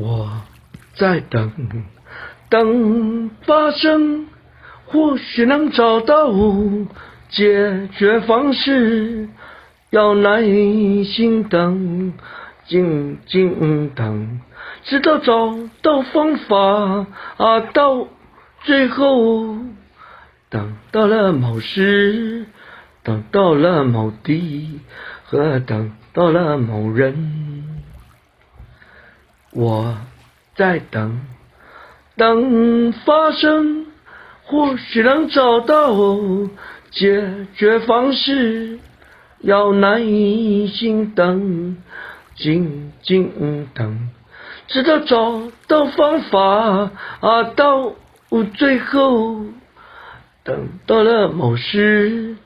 我在等，等发生，或许能找到解决方式。要耐心等，静静等，直到找到方法到最后，等到了某时，等到了某地，和等到了某人。我在等，等发生，或许能找到解决方式。要耐心等，静静等，直到找到方法到最后，等到了某时，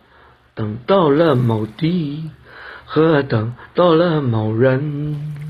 等到了某地，和等到了某人。